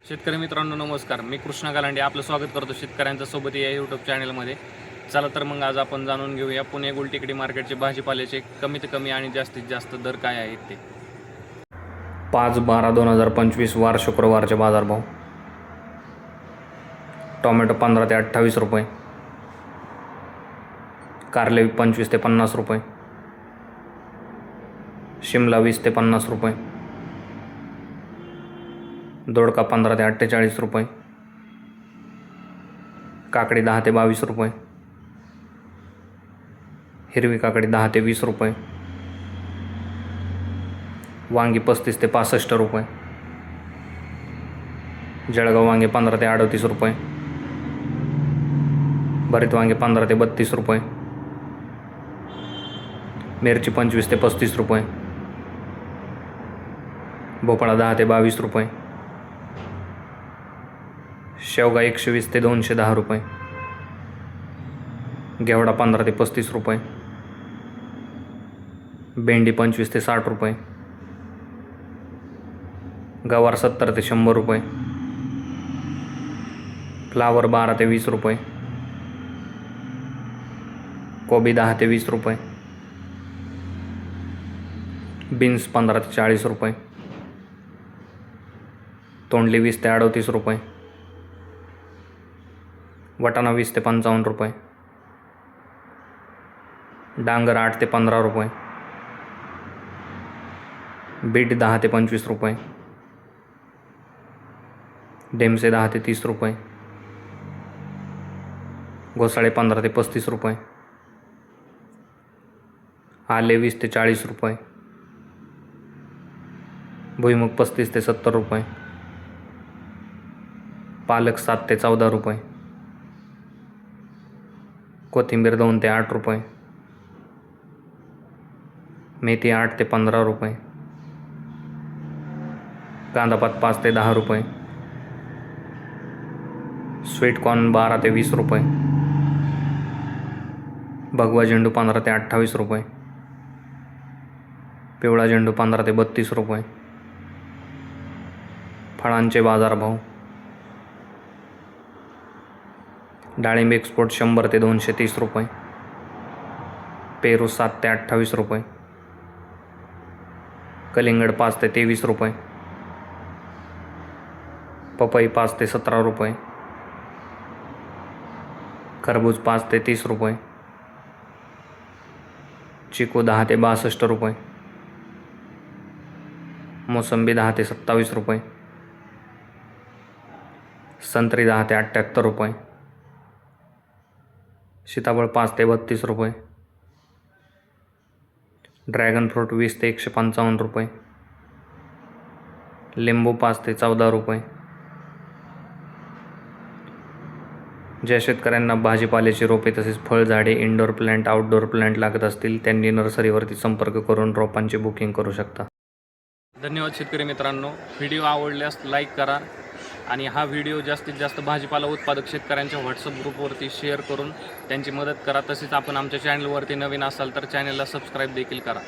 शेतकरी मित्रांनो नमस्कार. मी कृष्णा गालांडे आपलं स्वागत करतो शेतकऱ्यांच्या सोबत या यूट्यूब चॅनलमध्ये. चला तर मग आज आपण जाणून घेऊया पुणे गुलटेकडी मार्केटचे भाजीपाल्याचे कमीत कमी आणि जास्तीत जास्त दर काय आहेत ते. 5/12/2025 वार शुक्रवारचे बाजारभाव. टोमॅटो 15 ते 28 रुपये, कारले 25 ते 50 रुपये, शिमला 20 ते 50 रुपये, दोडका 15 ते 48 रुपये, काकडी 10 ते 22 रुपये, हिरवी काकडी 10 ते 20 रुपये, वांगी 35 ते 65 रुपये, जळगाव वांगे 15 ते 38 रुपये, भरीत वांगे 15 ते 32 रुपये, मिरची 25 ते 35 रुपये, भोपळा 10 ते 22 रुपये, शेवगा 120 ते 210 रुपये, घेवडा 15 ते 35 रुपये, भेंडी 25 ते 60 रुपये, गवार 70 ते 100 रुपये, फ्लावर 12 ते 20 रुपये, कोबी 10 ते 20 रुपये, बीन्स 15 ते 40 रुपये, तोंडली 20 ते 38 रुपये, वटाणा 20 ते 55 रुपये, डांगर 8 ते 15 रुपये, बीट 10 ते 25 रुपये, डेमसे 10 ते 30 रुपये, घोसाळे 15 ते 35 रुपये, आले 20 ते 40 रुपये, भुईमुग 35 ते 70 रुपये, पालक 7 ते 14 रुपये, कोथिंबीर 2 ते 8 रुपये, मेथी 8 ते 15 रुपये, कांदापात 5 ते 10 रुपये, स्वीटकॉर्न 12 ते 20 रुपये, भगवा झेंडू 15 ते 28 रुपये, पिवळा झेंडू 15 ते 32 रुपये. फळांचे बाजारभाव. डाळिंब एक्सपोर्ट 100 ते 230 रुपये, पेरू 7 ते 28 रुपये, कलिंगड 5 ते 23 रुपये, पपई 5 ते 17 रुपये, खरबूज 5 ते 30 रुपये, चिकू 10 ते 62 रुपये, मोसंबी 10 ते 27 रुपये, संत्री 10 ते 78 रुपये, सीताफळ 5 ते 32 रुपये, ड्रॅगन फ्रूट 20 ते 155 रुपये, लिंबू 5 ते 14 रुपये. ज्या शेतकऱ्यांना भाजीपाल्याची रोपे तसेच फळझाडे, इंडोर प्लांट, आउटडोर प्लांट लागत असतील त्यांनी नर्सरीवरती संपर्क करून रोपांची बुकिंग करू शकता. धन्यवाद शेतकरी मित्रांनो. व्हिडिओ आवडल्यास लाईक करा आणि हा व्हिडिओ जास्तीत जास्त भाजीपाला उत्पादक शेतकऱ्यांच्या व्हॉट्सअप ग्रुपवरती शेअर करून त्यांची मदत करा. तसेच आपण आमच्या चॅनलवरती नवीन असाल तर चॅनलला सबस्क्राईब देखील करा.